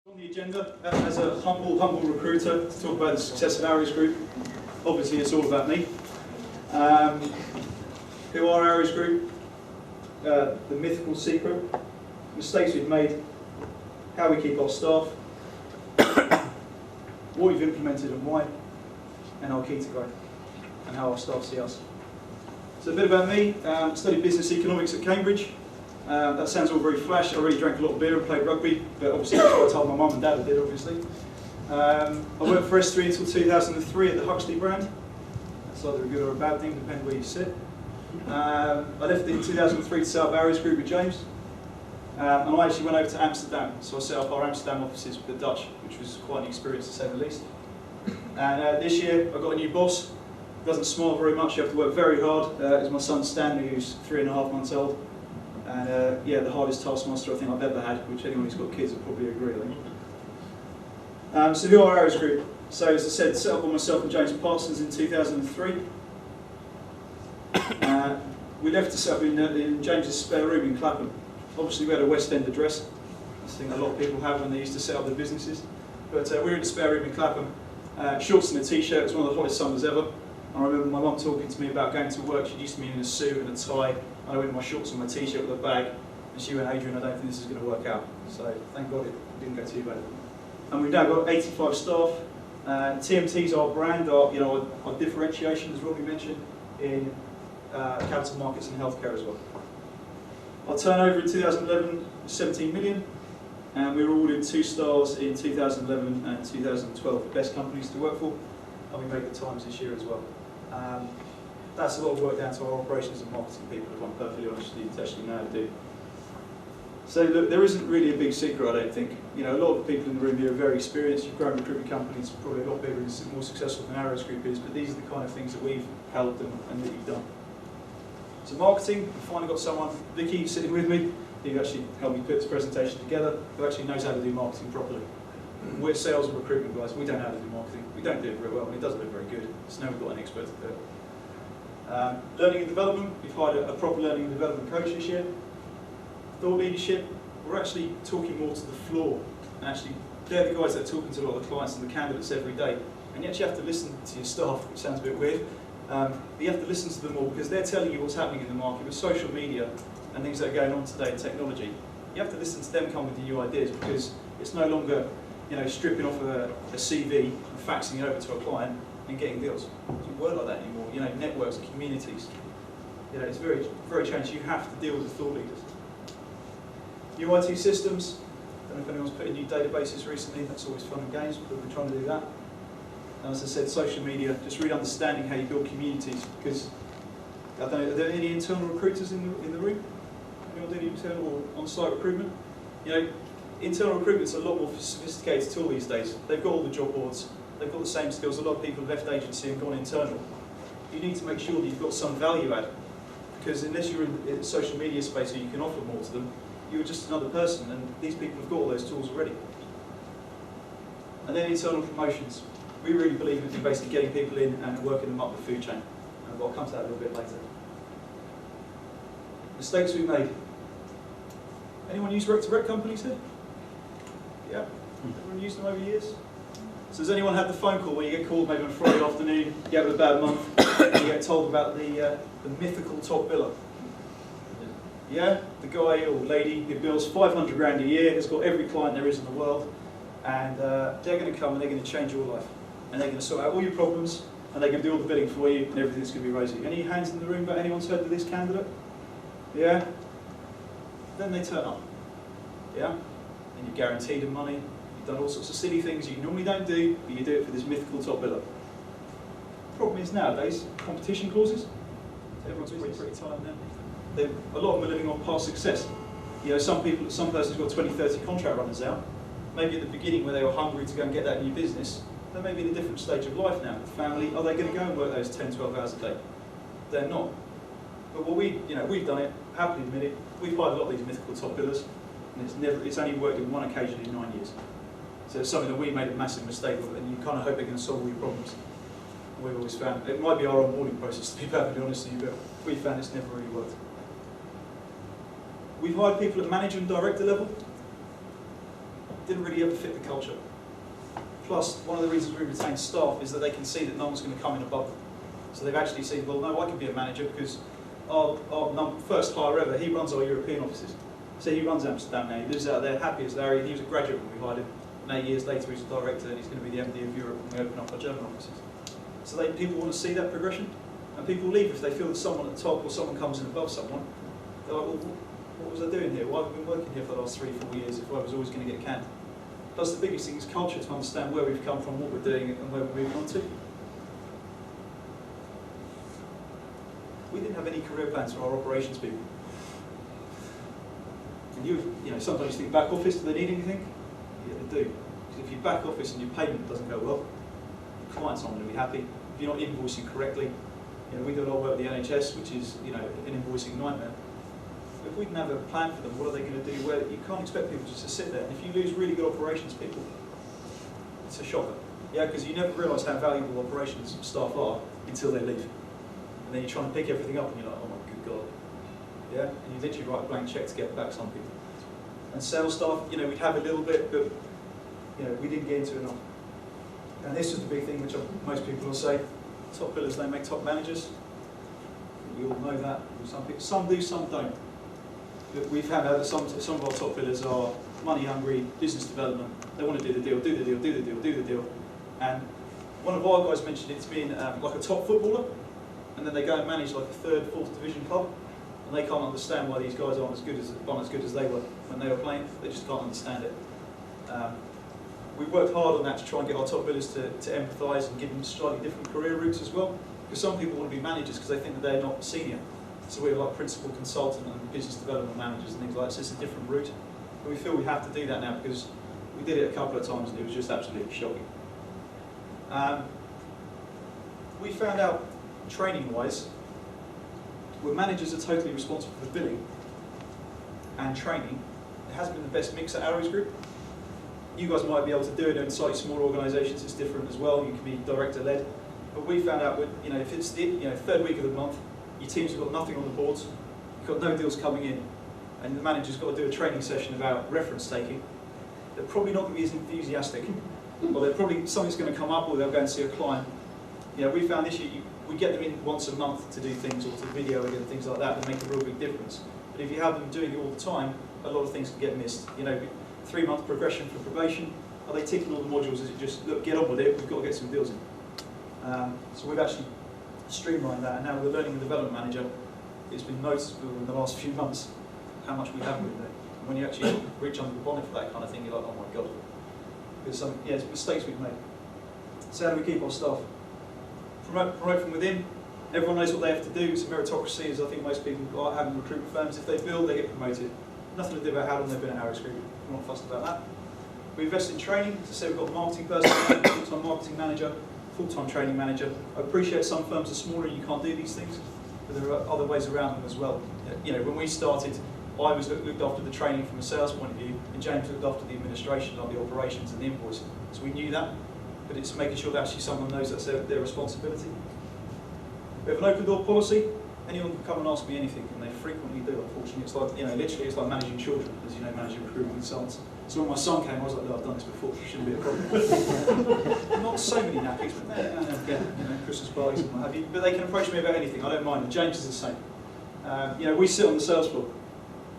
On the agenda, as a humble recruiter, to talk about the success of Aries Group. Obviously, it's all about me. Who are Aries Group? The mythical secret, mistakes we've made, how we keep our staff, what we've implemented and why, and our key to growth, and how our staff see us. So a bit about me. Studied business economics at Cambridge. That sounds all very flash. I really drank a lot of beer and played rugby, but obviously that's what I told my mum and dad I did, obviously. I worked for S3 until 2003 at the Huxley brand. That's either a good or a bad thing, depending where you sit. I left in 2003 to set up Aries Group with James. And I actually went over to Amsterdam, so I set up our Amsterdam offices with the Dutch, which was quite an experience to say the least. And this year I got a new boss. Doesn't smile very much, you have to work very hard. It's my son Stanley, who's 3.5 months old. And yeah, the hardest taskmaster I think I've ever had, which anyone who's got kids will probably agree, I think. So who are Aries Group? So as I said, set up by myself and James Parsons in 2003. We left to set up in James's spare room in Clapham. Obviously we had a West End address. That's the thing a lot of people have when they used to set up their businesses. But we were in the spare room in Clapham. Shorts and a t-shirt, it was one of the hottest summers ever. I remember my mum talking to me about going to work. She used to be in a suit and a tie. I went in my shorts and my t-shirt with a bag, and she went, "Adrian, I don't think this is going to work out." So thank God it didn't go too bad. And we've now got 85 staff. TMT is our brand, our differentiation, as Robbie mentioned, in capital markets and healthcare as well. Our turnover in 2011 was 17 million, and we were awarded 2 stars in 2011 and 2012 for best companies to work for, and we made the Times this year as well. That's a lot of work down to our operations and marketing people, if I'm perfectly honest with you, to actually know how to do. So look, there isn't really a big secret, I don't think. You know, a lot of people in the room here are very experienced. You've grown recruitment companies, probably a lot bigger and more successful than Aries Group is, but these are the kind of things that we've held and that you've done. So marketing, we've finally got someone, Vicky, sitting with me, who actually helped me put this presentation together, who actually knows how to do marketing properly. We're sales and recruitment guys, we don't know how to do marketing. We don't do it very well, and it doesn't look very good. So now we've got an expert to do it. Learning and development, we've hired a proper learning and development coach this year. Thought leadership, we're actually talking more to the floor, and actually they're the guys that are talking to a lot of the clients and the candidates every day, and yet you have to listen to your staff, which sounds a bit weird, but you have to listen to them all because they're telling you what's happening in the market with social media and things that are going on today in technology. You have to listen to them come with the new ideas because it's no longer, you know, stripping off a CV and faxing it over to a client and getting deals. It doesn't work like that anymore. You know, networks, communities. You know, it's very changed. You have to deal with the thought leaders. New IT systems. I don't know if anyone's put in new databases recently. That's always fun and games, but we're trying to do that. And as I said, social media. Just really understanding how you build communities. Because I don't know, are there any internal recruiters in the room? Anyone doing internal or on-site recruitment? You know, internal recruitment's a lot more sophisticated tool these days. They've got all the job boards. They've got the same skills. A lot of people have left agency and gone internal. You need to make sure that you've got some value add, because unless you're in the social media space where you can offer more to them, you're just another person, and these people have got all those tools already. And then internal promotions. We really believe in basically getting people in and working them up the food chain. And I'll come to that a little bit later. Mistakes we made. Anyone use rec-to-rec companies here? Yeah? Everyone used them over years? So has anyone had the phone call where you get called maybe on a Friday afternoon, you have a bad month, and you get told about the mythical top biller? Yeah? The guy or lady who bills 500 grand a year, has got every client there is in the world, and they're going to come and they're going to change your life. And they're going to sort out all your problems, and they're going to do all the billing for you, and everything's going to be rosy. Any hands in the room about anyone's heard of this candidate? Yeah? Then they turn up. Yeah? And you're guaranteed them money. Done all sorts of silly things you normally don't do, but you do it for this mythical top biller. The problem is nowadays, competition clauses. Everyone's pretty tired now. A lot of them are living on past success. You know, some person's got 20, 30 contract runners out. Maybe at the beginning when they were hungry to go and get that new business, they may be in a different stage of life now. Family, are they going to go and work those 10, 12 hours a day? They're not. But what we've done it, happily admit it, we've hired a lot of these mythical top billers, and it's only worked on one occasion in 9 years. So it's something that we made a massive mistake of, and you kind of hope they're going to solve all your problems. And we've always found, it might be our onboarding process to be perfectly honest with you, but we found it's never really worked. We've hired people at manager and director level. didn't really ever fit the culture. Plus, one of the reasons we retain staff is that they can see that no one's going to come in above them. So they've actually seen, well, no, I can be a manager because our first hire ever, he runs our European offices. So he runs Amsterdam now, he lives out there, happy as Larry. He was a graduate when we hired him, and 8 years later he's a director and he's going to be the MD of Europe when we open up our German offices. So people want to see that progression, and people leave if they feel that someone at the top or someone comes in above someone. They're like, well, what was I doing here? Why have I been working here for the last 3-4 years if I was always going to get canned? Plus the biggest thing is culture, to understand where we've come from, what we're doing and where we're moving on to. We didn't have any career plans for our operations people. And you know, sometimes you think back office, do they need anything? Yeah, they do. Because if your back office and your payment doesn't go well, the client's not going to be happy. If you're not invoicing correctly, you know, we do a lot of work with the NHS, which is, you know, an invoicing nightmare. But if we didn't have a plan for them, what are they going to do? Where you can't expect people just to sit there. And if you lose really good operations people, it's a shocker. Yeah, because you never realise how valuable operations staff are until they leave. And then you're trying to pick everything up and you're like, oh my good God. Yeah, and you literally write a blank check to get back some people. And sales staff, you know, we'd have a little bit, but you know, we didn't get into enough. And this is the big thing, which most people will say, top billers don't make top managers. We all know that. Some do, some don't. But we found out that some of our top billers are money hungry, business development. They want to do the deal, do the deal, do the deal, do the deal. And one of our guys mentioned it's been like a top footballer, and then they go and manage like a 3rd, 4th division club, and they can't understand why these guys aren't as good as they were when they were playing. They just can't understand it. We worked hard on that to try and get our top billers to empathise and give them slightly different career routes as well. Because some people want to be managers because they think that they're not senior. So we're like principal consultant and business development managers and things like that. So it's a different route. But we feel we have to do that now because we did it a couple of times and it was just absolutely shocking. We found out, training-wise, where managers are totally responsible for billing and training, it hasn't been the best mix at Aries Group. You guys might be able to do it in slightly smaller organisations, it's different as well, you can be director-led. But we found out, you know, if it's the 3rd week of the month, your teams have got nothing on the boards, you've got no deals coming in, and the manager's got to do a training session about reference taking, they're probably not going to be as enthusiastic. Or they're probably, something's going to come up, or they'll go and see a client. You know, we found this year, we get them in once a month to do things, or to video and things like that, that make a real big difference. But if you have them doing it all the time, a lot of things can get missed. You know, 3-month progression for probation, are they ticking all the modules? Is it just, look, get on with it, we've got to get some deals in. So we've actually streamlined that, and now with the learning and development manager, it's been noticeable in the last few months how much we have moved there. And when you actually reach under the bonnet for that kind of thing, you're like, oh my God. There's some mistakes we've made. So how do we keep our staff? Promote from within. Everyone knows what they have to do. It's a meritocracy, as I think most people have in recruitment firms. If they build, they get promoted. Nothing to do about how long they've been at Aries Group. We're not fussed about that. We invest in training. As I said, we've got a marketing person, full-time marketing manager, full-time training manager. I appreciate some firms are smaller and you can't do these things, but there are other ways around them as well. You know, when we started, I was looked after the training from a sales point of view, and James looked after the administration of the operations and the invoicing. So we knew that, but it's making sure that actually someone knows that's their responsibility. We have an open door policy. Anyone can come and ask me anything, and they frequently do, unfortunately. It's like, you know, literally it's like managing children, as you know, managing recruitment consultants. So when my son came, I was like, no, I've done this before, it shouldn't be a problem. Not so many nappies, but now and again, you know, Christmas parties and what have you. But they can approach me about anything, I don't mind, and James is the same. You know, we sit on the sales floor.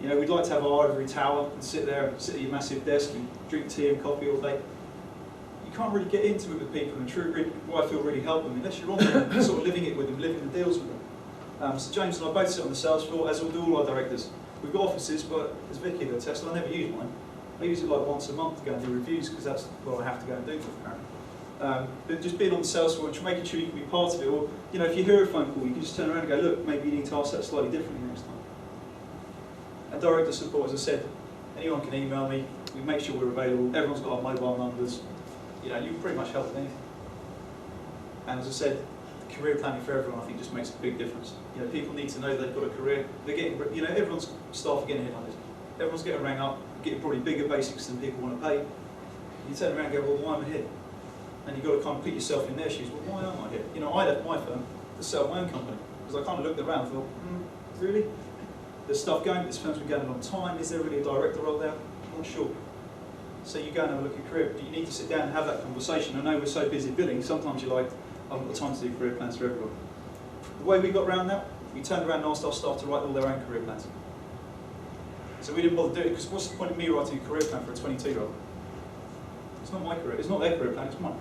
You know, we'd like to have our ivory tower and sit there, sit at your massive desk and drink tea and coffee all day. You can't really get into it with people and I feel really help them unless you're on there, sort of living it with them, living the deals with them. So James and I both sit on the sales floor, as do all our directors. We've got offices, but as Vicky will attest, I never use mine. I use it like once a month to go and do reviews because that's what I have to go and do for apparently. But just being on the sales floor and making sure you can be part of it, or you know, if you hear a phone call, you can just turn around and go, look, maybe you need to ask that slightly differently next time. And director support, as I said, anyone can email me. We make sure we're available. Everyone's got our mobile numbers. You know, you can pretty much help with anything. And as I said, career planning for everyone, I think, just makes a big difference. You know, people need to know they've got a career. They're getting, you know, everyone's staff are getting headhunted. Everyone's getting rang up, getting probably bigger basics than people want to pay. You turn around and go, well, why am I here? And you've got to kind of put yourself in their shoes. Well, why am I here? You know, I left my firm to set up my own company because I kind of looked around and thought, really? There's stuff going, this firm's been going a long time. Is there really a director role there? I'm not sure. So you go and have a look at career, but you need to sit down and have that conversation. I know we're so busy billing, sometimes you're like, I haven't got time to do career plans for everyone. The way we got around that, we turned around and asked our staff to write all their own career plans. So we didn't bother doing it, because what's the point of me writing a career plan for a 22-year-old? It's not my career, it's not their career plan, it's mine.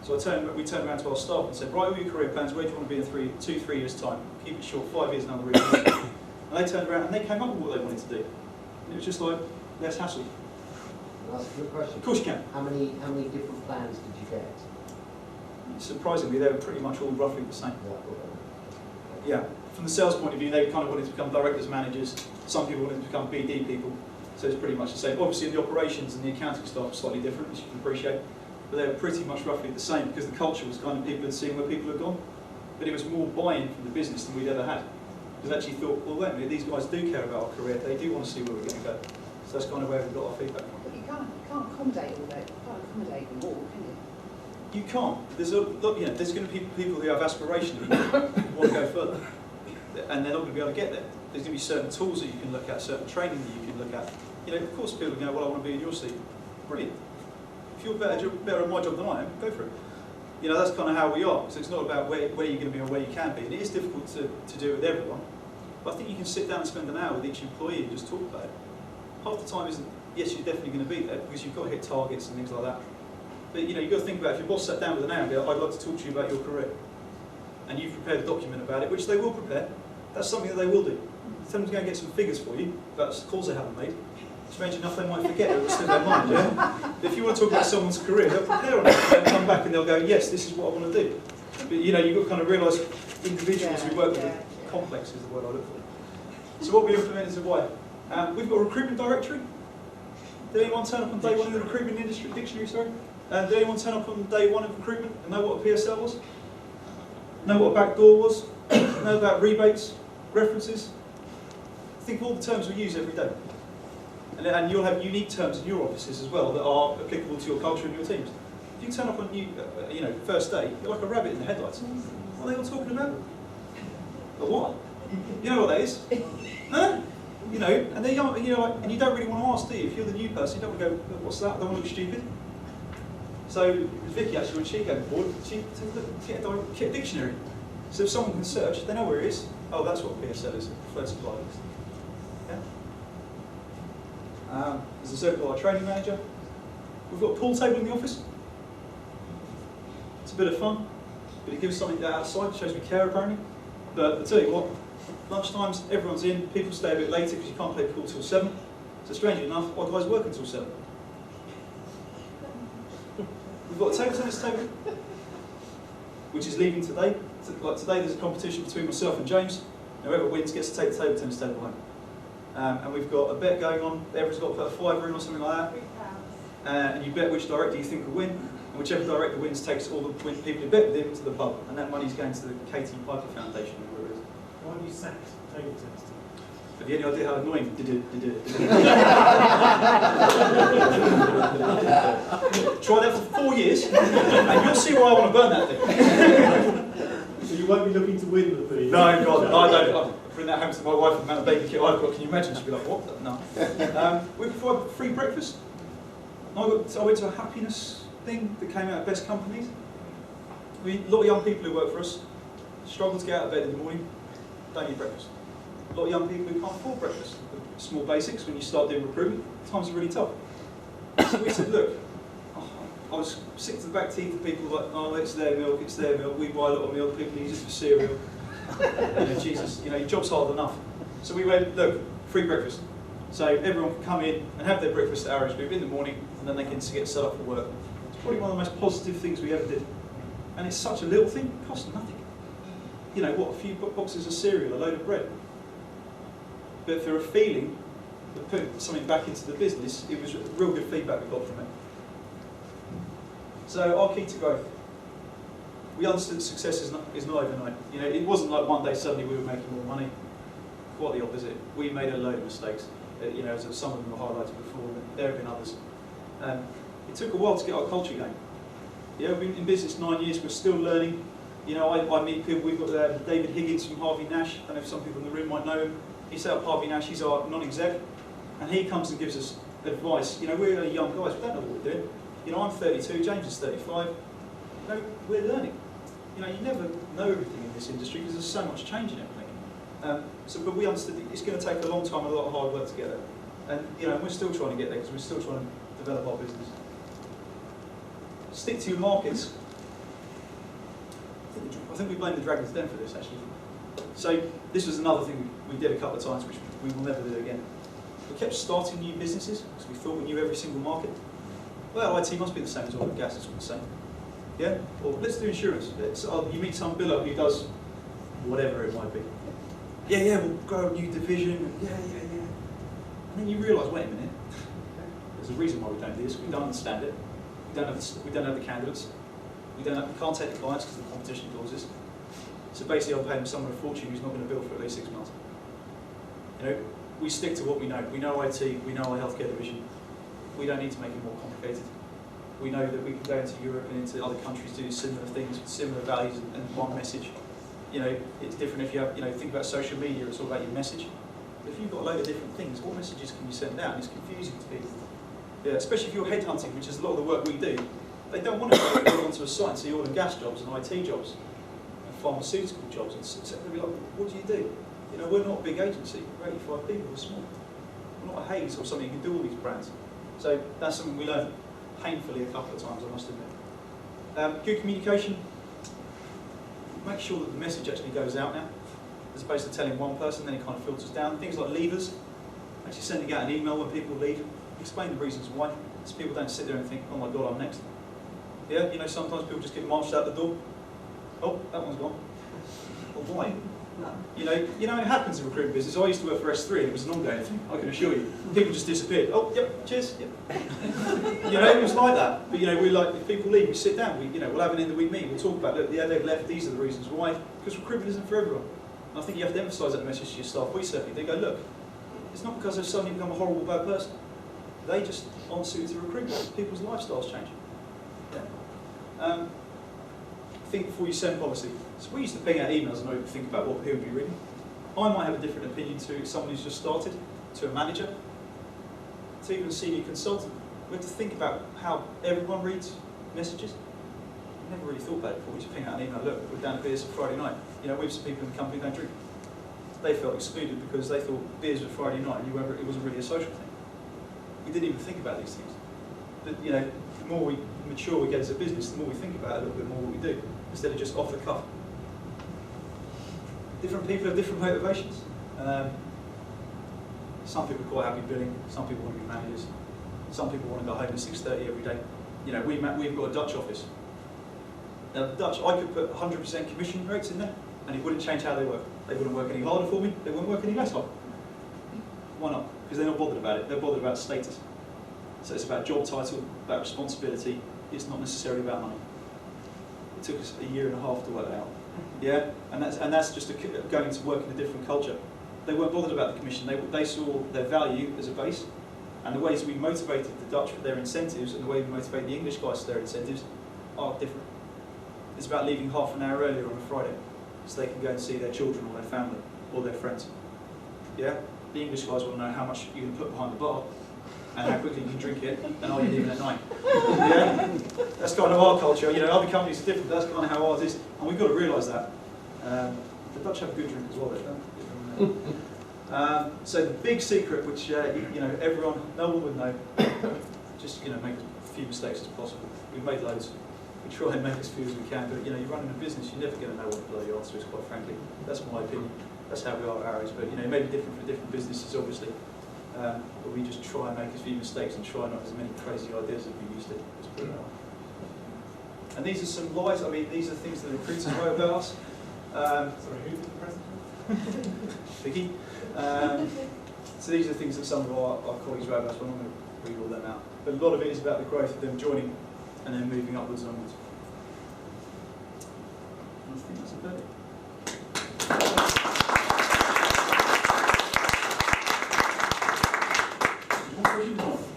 So we turned around to our staff and said, write all your career plans, where do you want to be in 2-3 years' time? Keep it short, 5 years another reason. And they turned around and they came up with what they wanted to do. And it was just like, less hassle. Can I ask you a question? Of course you can. How many different plans did you get? Surprisingly, they were pretty much all roughly the same. Yeah. From the sales point of view, they kind of wanted to become directors, managers. Some people wanted to become BD people. So it's pretty much the same. Obviously, the operations and the accounting staff are slightly different, as you can appreciate. But they were pretty much roughly the same, because the culture was kind of people had seen where people had gone. But it was more buy-in from the business than we'd ever had. Because actually thought, well, wait a minute, these guys do care about our career. They do want to see where we're going to go. So that's kind of where we got our feedback from. But you can't accommodate all that. You can't accommodate them all, can you? You can't. There's there's going to be people who have aspiration who want to go further, and they're not going to be able to get there. There's going to be certain tools that you can look at, certain training that you can look at. Of course, people are going, well, I want to be in your seat. Brilliant. If you're better at my job than I am, go for it. That's kind of how we are. So it's not about where you're going to be or where you can be. And it is difficult to do it with everyone. But I think you can sit down and spend an hour with each employee and just talk about it. Half the time isn't, yes, you're definitely going to be there because you've got to hit targets and things like that. But you've got to think about if your boss sat down with an hour and go, I'd like to talk to you about your career. And you've prepared a document about it, which they will prepare. That's something that they will do. Tell them to go and get some figures for you about calls they haven't made. Strange enough, they might forget it, it's still in their mind, yeah? But if you want to talk about someone's career, they'll prepare on it. They'll come back and they'll go, yes, this is what I want to do. But you've got to kind of realise individuals we work with are complex is the word I look for. So what we implement is a way. We've got a recruitment directory. Did anyone turn up on day one in the recruitment industry dictionary, sorry? Did anyone turn up on day one of recruitment and know what a PSL was? Know what a backdoor was? Know about rebates, references? Think of all the terms we use every day. And you'll have unique terms in your offices as well that are applicable to your culture and your teams. If you turn up on first day, you're like a rabbit in the headlights. What are they all talking about? But what? You know what that is? Huh? And they're young, and you don't really want to ask, do you? If you're the new person, you don't want to go, what's that? I don't want to look stupid. So Vicky actually, when she came forward, she said, look, get a dictionary. So if someone can search, they know where it is. Oh, that's what PSL is, preferred supplier list. Yeah? As I said, we've got our training manager. We've got a pool table in the office. It's a bit of fun, but it gives something outside, it shows we care apparently. But I tell you what, lunchtimes, everyone's in, people stay a bit later because you can't play pool till 7. So strangely enough, our guys work until 7. We've got a table tennis table, which is leaving today. Like today there's a competition between myself and James. Whoever wins gets to take the table tennis table home. And we've got a bet going on. Everyone's got to put a £5 in or something like that. And you bet which director you think will win. And whichever director wins takes all the people who bet with him to the pub. And that money's going to the Katie Piper Foundation, or whatever it is. Why have you sacked table tennis? Have you any idea how annoying Try that for 4 years, and you'll see why I want to burn that thing. So you won't be looking to win the thing? No, God, I don't. I'll bring that home to my wife and the amount of baby kit I've got. Can you imagine? She'll be like, what? No. We provide free breakfast. I went to a happiness thing that came out of Best Companies. A lot of young people who work for us struggle to get out of bed in the morning, don't eat breakfast. A lot of young people who can't afford breakfast. The small basics, when you start doing recruitment, times are really tough. So we said, look, I was sick to the back teeth of people like, oh, it's their milk, we buy a lot of milk, people use it for cereal. Jesus, your job's hard enough. So we went, look, free breakfast. So everyone can come in and have their breakfast at Aries Group in the morning, and then they can get set up for work. It's probably one of the most positive things we ever did. And it's such a little thing, it costs nothing. A few boxes of cereal, a load of bread. But for a feeling of putting something back into the business, it was real good feedback we got from it. So our key to growth. We understood that success is not overnight. It wasn't like one day suddenly we were making more money. Quite the opposite. We made a load of mistakes. As some of them were highlighted before, but there have been others. It took a while to get our culture going. We've been in business 9 years, we're still learning. I meet people, we've got David Higgins from Harvey Nash, I don't know if some people in the room might know him. He set up Harvey Nash, he's our non-exec, and he comes and gives us advice. You know, we're only young guys, we don't know what we're doing. You know, I'm 32, James is 35. You know, we're learning. You know, you never know everything in this industry because there's so much change in everything. But we understood that it's going to take a long time and a lot of hard work to get there. And, you know, we're still trying to get there because we're still trying to develop our business. Stick to your markets. I think we blame the Dragon's Den for this, actually. So this was another thing we did a couple of times, which we will never do again. We kept starting new businesses because we thought we knew every single market. Well, IT must be the same as oil and gas, it's all the same. Yeah? Or let's do insurance. You meet some biller who does whatever it might be. Yeah, we'll grow a new division. Yeah. And then you realise, wait a minute, there's a reason why we don't do this. We don't understand it. We don't have the candidates. We can't take the clients because of the competition clauses. So basically, I'm paying someone a fortune who's not going to bill for at least 6 months. You know, we stick to what we know. We know IT. We know our healthcare division. We don't need to make it more complicated. We know that we can go into Europe and into other countries, do similar things with similar values and one message. You know, it's different if you have, you know, think about social media, it's all about your message. But if you've got a load of different things, what messages can you send out? And it's confusing to people. Yeah, especially if you're headhunting, which is a lot of the work we do. They don't want to go onto a site and see oil and gas jobs and IT jobs and pharmaceutical jobs. And they'll be like, what do you do? You know, we're not a big agency. We're 85 people, we're small. We're not a Hays or something, you can do all these brands. So that's something we learned painfully a couple of times, I must admit. Good communication. Make sure that the message actually goes out now, as opposed to telling one person, then it kind of filters down. Things like leavers, actually sending out an email when people leave, explain the reasons why, so people don't sit there and think, oh my God, I'm next. Yeah, you know, sometimes people just get marched out the door. Oh, that one's gone. Well, why? You know, it happens in recruitment business. I used to work for S3 and it was an ongoing thing, I can assure you. People just disappeared. Oh, yep, cheers, yep. You know, it was like that. But you know, we like, if people leave, we sit down, we'll have an end of week meeting, we'll talk about, look, yeah, they've left, these are the reasons why. Because recruitment isn't for everyone. And I think you have to emphasise that message to your staff. We certainly do. Go, look, it's not because they've suddenly become a horrible bad person. They just aren't suited to recruitment. People's lifestyles change. Yeah. Think before you send policy. So we used to ping out emails and not think about who would be reading. I might have a different opinion to someone who's just started, to a manager, to even a senior consultant. We have to think about how everyone reads messages. I never really thought about it before. We just ping out an email, look, we're down to beers for Friday night. You know, we have some people in the company who don't drink. They felt excluded because they thought beers were Friday night and it wasn't really a social thing. We didn't even think about these things. But, you know, the more we mature we get as a business, the more we think about it, a little bit more what we do, instead of just off the cuff. Different people have different motivations. Some people are quite happy billing, some people want to be managers, some people want to go home at 6:30 every day. You know, we've got a Dutch office. Now the Dutch, I could put 100% commission rates in there, and it wouldn't change how they work. They wouldn't work any harder for me, they wouldn't work any less hard. Why not? Because they're not bothered about it, they're bothered about status. So it's about job title, about responsibility, it's not necessarily about money. It took us a year and a half to work that out. Yeah, and that's just going to work in a different culture. They weren't bothered about the commission. They saw their value as a base, and the ways we motivated the Dutch for their incentives and the way we motivate the English guys for their incentives are different. It's about leaving half an hour earlier on a Friday, so they can go and see their children or their family or their friends. Yeah, the English guys want to know how much you can put behind the bar, and how quickly you can drink it, and are you leaving at night? Yeah? That's kind of our culture. You know, other companies are different, but that's kind of how ours is, and we've got to realise that. The Dutch have a good drink as well, don't. So the big secret, which you know, no one would know, just make as few mistakes as possible. We've made loads. We try and make as few as we can, but you know, you're running a business, you're never going to know what the bloody answer is, quite frankly. That's my opinion. That's how we are at Aries, but you know, it may be different for different businesses, obviously. But we just try and make as few mistakes and try not as many crazy ideas as we used to. Let's put it that way. And these are some lies. I mean, these are things that recruiters wrote about us. Sorry, who did the presentation? Vicky. So these are things that some of our colleagues wrote about us. We're not going to read all them out. But a lot of it is about the growth of them joining and then moving upwards and onwards. I think that's about it.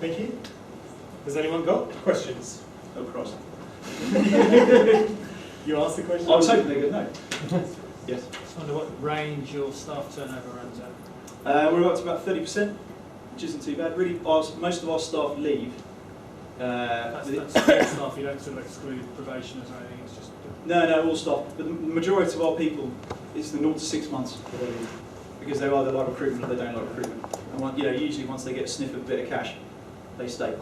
Thank you. Has anyone got questions? Oh, Christ. You asked the question? I was hoping they would know. Yes. I wonder what range your staff turnover runs at. We're up to about 30%. which isn't too bad. Really, most of our staff leave. That's all staff, you don't sort of exclude probationers or anything, it's just... No, all staff. But the majority of our people, it's the 0 to 6 months that they leave. Because they either like recruitment or they don't like recruitment. And usually once they get a sniff of a bit of cash, they stay.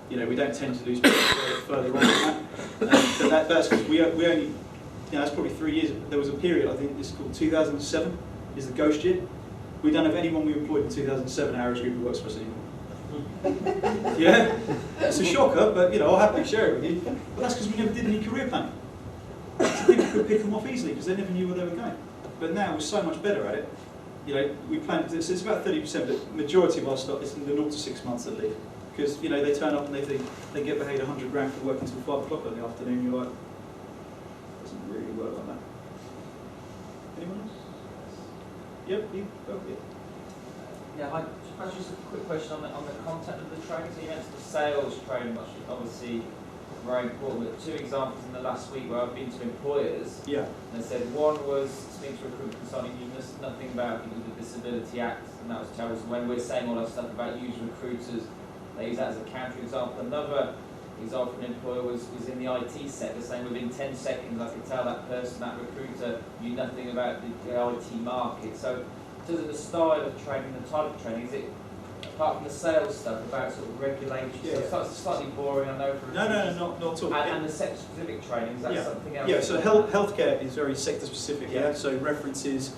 We don't tend to lose people further on than that. But that's because we only, that's probably 3 years. There was a period, I think it's called 2007, is the ghost year. We don't have anyone we employed in 2007 Aries Group who works for us anymore. Yeah? It's a shocker, but I'll happily share it with you. But that's because we never did any career planning. So people could pick them off easily because they never knew where they were going. But now we're so much better at it. We plan to, it's about 30%, but majority of our stock is in the 0 to 6 months at least. Because, they turn up and they think they get paid 100 grand for working until 5 o'clock in the afternoon, you're like, it doesn't really work like that. Anyone else? Yep, you go ahead. Yeah, just a quick question on the content of the training. So you mentioned the sales training, which is obviously very important. But 2 examples in the last week where I've been to employers. Yeah. And they said one was speaking to a recruitment consultant, you missed nothing about the Disability Act, and that was terrible. So when we're saying all that stuff about use recruiters, they use that as a counter example. Another example from an employer was in the IT sector, saying within 10 seconds I could tell that person, that recruiter, knew nothing about the IT market. So in terms of the style of training, the type of training, is it, apart from the sales stuff, about sort of regulations? Yeah. So it's slightly boring, I know. For No, not at all. And the sector-specific training, is that something else? Yeah, so healthcare is very sector-specific, so references,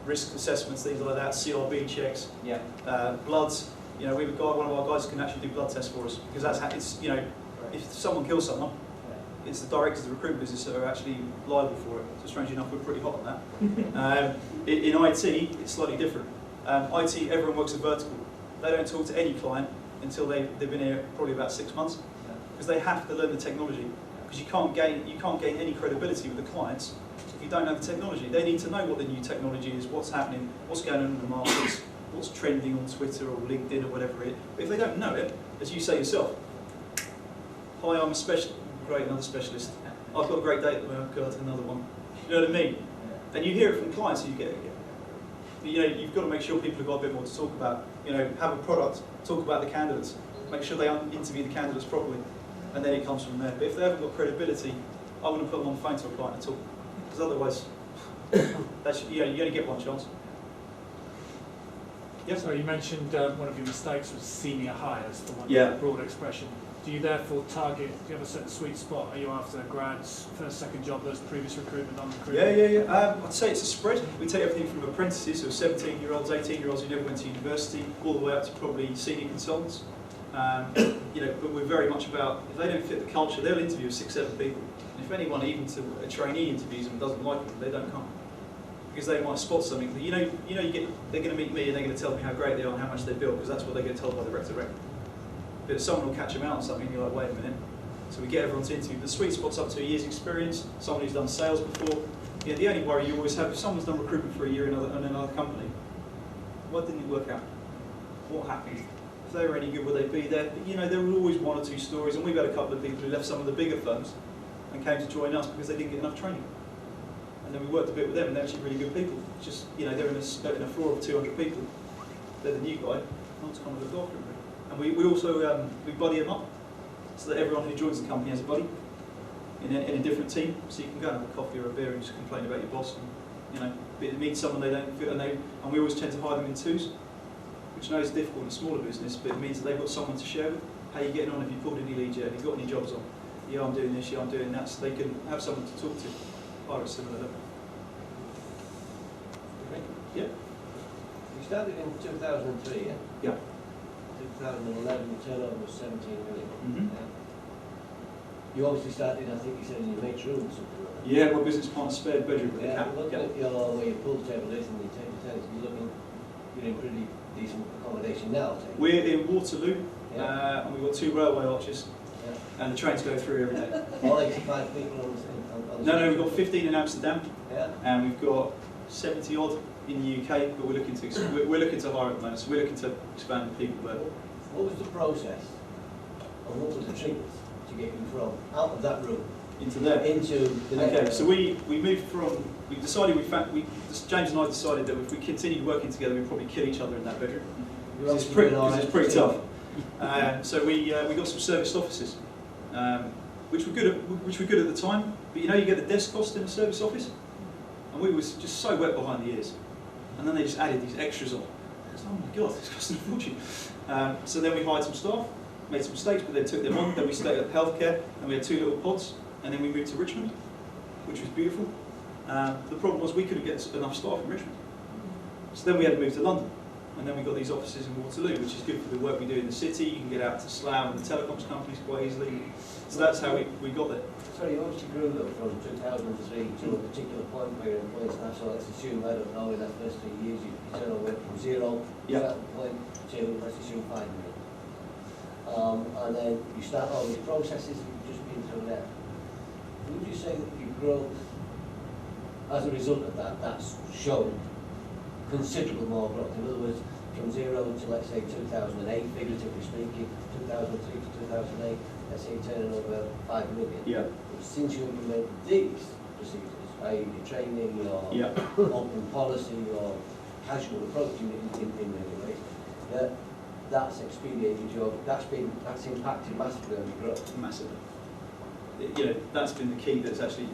risk assessments, things like that, CRB checks, bloods. We've got one of our guys who can actually do blood tests for us, because that's how it's, if someone kills someone, it's the directors of the recruitment business that are actually liable for it. So strangely enough, we're pretty hot on that. In IT, it's slightly different. IT, everyone works in vertical. They don't talk to any client until they've been here probably about 6 months, because they have to learn the technology. Because you can't gain any credibility with the clients if you don't know the technology. They need to know what the new technology is, what's happening, what's going on in the markets, what's trending on Twitter or LinkedIn or whatever it is. But if they don't know it, as you say yourself, hi, I'm a specialist. Great, another specialist. I've got a great date. Oh God, another one. You know what I mean? And you hear it from clients, you get it. But, you've got to make sure people have got a bit more to talk about. Have a product, talk about the candidates, make sure they interview the candidates properly, and then it comes from there. But if they haven't got credibility, I wouldn't put them on the phone to a client at all, because otherwise, you only get one chance. Yep. So you mentioned one of your mistakes was senior hires, for one broad expression. Do you therefore target, do you have a certain sweet spot? Are you after grads, first, second jobless, previous recruitment, non-recruitment? Yeah. I'd say it's a spread. We take everything from apprentices, so 17-year-olds, 18-year-olds who never went to university, all the way up to probably senior consultants. But we're very much about, if they don't fit the culture, they'll interview 6, 7 people. And if anyone, even to a trainee interviews them and doesn't like them, they don't come. Because they might spot something. They're going to meet me and they're going to tell me how great they are and how much they build, because that's what they get told by the rector. But if someone will catch them out on something, you're like, wait a minute. So we get everyone to interview. The sweet spot's up to a year's experience, someone who's done sales before. The only worry you always have, if someone's done recruitment for a year in another company, why didn't it work out? What happened? If they were any good, would they be there? But, there were always 1 or 2 stories, and we've had a couple of people who left some of the bigger firms and came to join us because they didn't get enough training. And then we worked a bit with them, and they're actually really good people. It's just, they're in a floor of 200 people. They're the new guy. No one's kind of looked after them. And we also we buddy them up, so that everyone who joins the company has a buddy in a different team. So you can go and have a coffee or a beer and just complain about your boss, and meet someone they don't fit, and we always tend to hire them in 2s, which I know is difficult in a smaller business, but it means that they've got someone to share with. How are you getting on? Have you pulled any leads yet? Have you got any jobs on? Yeah, I'm doing this. Yeah, I'm doing that. So they can have someone to talk to. Hire a similar level. Yeah. You started in 2003, yeah? Yeah. 2011, the turnover was 17 million. Mm-hmm. You obviously started, I think you said, in your mate's room or something like that. Yeah, my business partner spared bedroom with Yeah, the cat. looking at where your pool table is and your table tennis, you're in pretty decent accommodation now, I think. We're in Waterloo, and we've got 2 railway arches, and the trains go through every day. All 85 people on the No, we've got 15 in Amsterdam, Yeah. and we've got 70 odd in the UK, but we're looking to hire at the moment, so we're looking to expand the people there. What was the process, and what was the treatment to get you from out of that room into there? Into the next Okay, room? so we moved from, James and I decided that if we continued working together, we'd probably kill each other in that bedroom. You're It's obviously pretty, doing all right. it's pretty tough. So we got some serviced offices, which were good at the time. But you know, you get the desk cost in a service office, and we was just so wet behind the ears. And then they just added these extras on. Oh my God, this cost a fortune. So then we hired some staff, made some mistakes, but they took them on. Then we stayed at healthcare, and we had 2 little pods, and then we moved to Richmond, which was beautiful. The problem was we couldn't get enough staff in Richmond. So then we had to move to London, and then we got these offices in Waterloo, which is good for the work we do in the city. You can get out to Slough and the telecoms companies quite easily. So that's how we got there. Sorry, you obviously grew though from 2003 to a particular point where you're employing staff, so let's assume, I don't know, in that first 3 years you turn over from 0 to that point to, let's assume, 5 million. And then you start all these processes that you've just been through there. Would you say that your growth, as a result of that, that's shown considerable more growth? In other words, from 0 to, let's say, 2008, figuratively speaking, 2003 to 2008, let's say you're turning over 5 million. Yeah. Since you implement these procedures, i.e. your training, your open policy, your casual approach in many ways, that's expedited your, that's impacted massively on your growth. Massively. You know, that's been the key. That's actually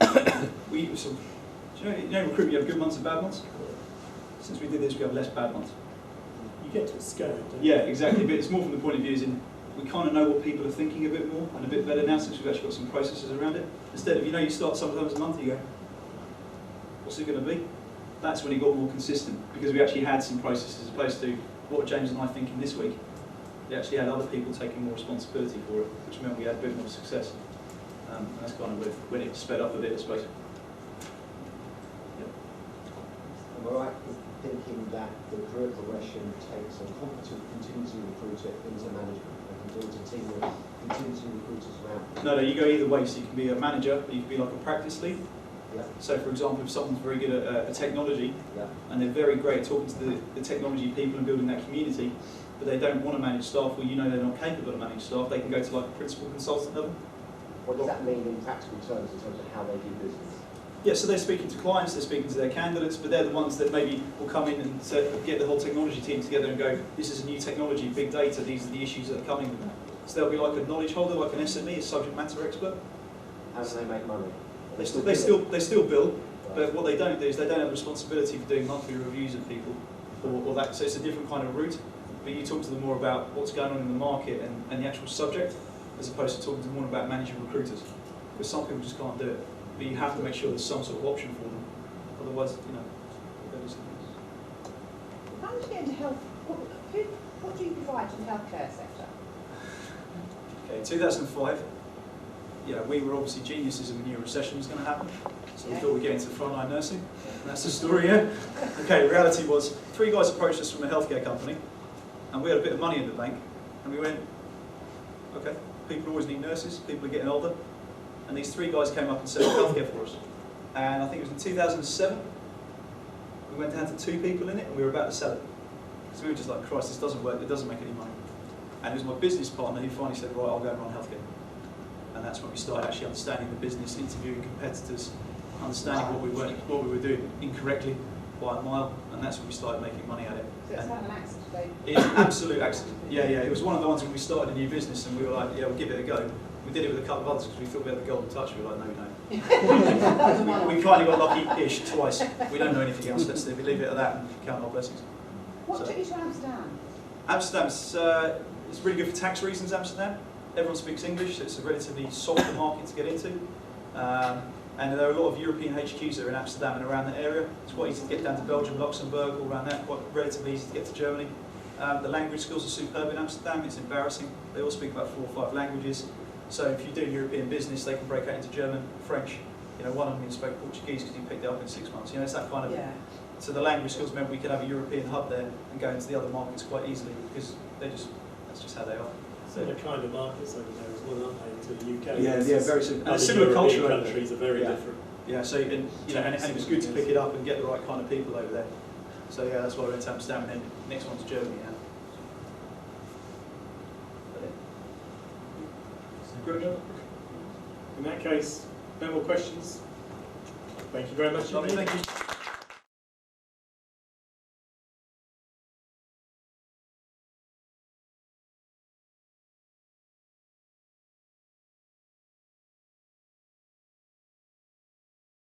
do you know in recruitment you have good months and bad months. Since we did this, we have less bad months. You get to a scale, don't you? Yeah, exactly. But it's more from the point of view as in we kind of know what people are thinking a bit more and a bit better now since we've actually got some processes around it. Instead of, you know, you start sometimes a month, you go, what's it going to be? That's when it got more consistent because we actually had some processes as opposed to what James and I thinking this week. We actually had other people taking more responsibility for it, which meant we had a bit more success. And that's kind of when it sped up a bit, I suppose. Am I right in thinking that the career progression takes a competent contingency recruiter into management and builds a team of contingency recruiters around? No, you go either way. So you can be a manager, or you can be like a practice lead. Yeah. So, for example, if someone's very good at technology, and they're very great at talking to the technology people and building that community, but they don't want to manage staff, or you know they're not capable of managing staff, they can go to like a principal consultant level. What does that mean in practical terms in terms of how they do business? Yeah, so they're speaking to clients, they're speaking to their candidates, but they're the ones that maybe will come in and get the whole technology team together and go, this is a new technology, big data, these are the issues that are coming with that. So they'll be like a knowledge holder, like an SME, a subject matter expert. How do they make money? They still bill, but what they don't do is they don't have the responsibility for doing monthly reviews of people or that. So it's a different kind of route. But you talk to them more about what's going on in the market and the actual subject, as opposed to talking to them more about managing recruiters. Because some people just can't do it. But you have to make sure there's some sort of option for them. Otherwise, you know, they'll do something else. How did you get into health? What do you provide to the healthcare sector? Okay, 2005. Yeah, we were obviously geniuses and we knew a recession was going to happen. So we thought we'd get into frontline nursing. And that's the story, yeah? Okay, the reality was 3 guys approached us from a healthcare company and we had a bit of money in the bank and we went, okay, people always need nurses, people are getting older. And these 3 guys came up and set up healthcare for us. And I think it was in 2007, we went down to 2 people in it and we were about to sell it. So we were just like, Christ, this doesn't work, it doesn't make any money. And it was my business partner who finally said, right, I'll go and run healthcare. And that's when we started actually understanding the business, interviewing competitors, understanding what we were doing incorrectly by a mile, and that's when we started making money at it. So it's like an accident. It's an absolute accident. Yeah, it was one of the ones when we started a new business and we were like, yeah, we'll give it a go. We did it with a couple of others because we thought we had the golden touch. We were like, no. We kind of got lucky-ish twice. We don't know anything else. Let's leave it at that and count our blessings. What took you to Amsterdam? Amsterdam's it's really good for tax reasons, Amsterdam. Everyone speaks English, so it's a relatively soft market to get into. And there are a lot of European HQs that are in Amsterdam and around that area. It's quite easy to get down to Belgium, Luxembourg, all around that, quite relatively easy to get to Germany. The language skills are superb in Amsterdam, it's embarrassing. They all speak about 4 or 5 languages. So if you do European business, they can break out into German, French. You know, one of them even spoke Portuguese because he picked it up in 6 months. You know, it's that kind of... Yeah. So the language skills meant we could have a European hub there and go into the other markets quite easily because that's just how they are. Similar kind of markets over there as well, aren't they, to the UK? Yeah, very similar. And other similar European culture. Countries are very different. Yeah, so and it was good to pick it up and get the right kind of people over there. So yeah, that's why we went to Amsterdam and then next one's Germany now. In that case, no more questions. Thank you very much. Lovely, thank you.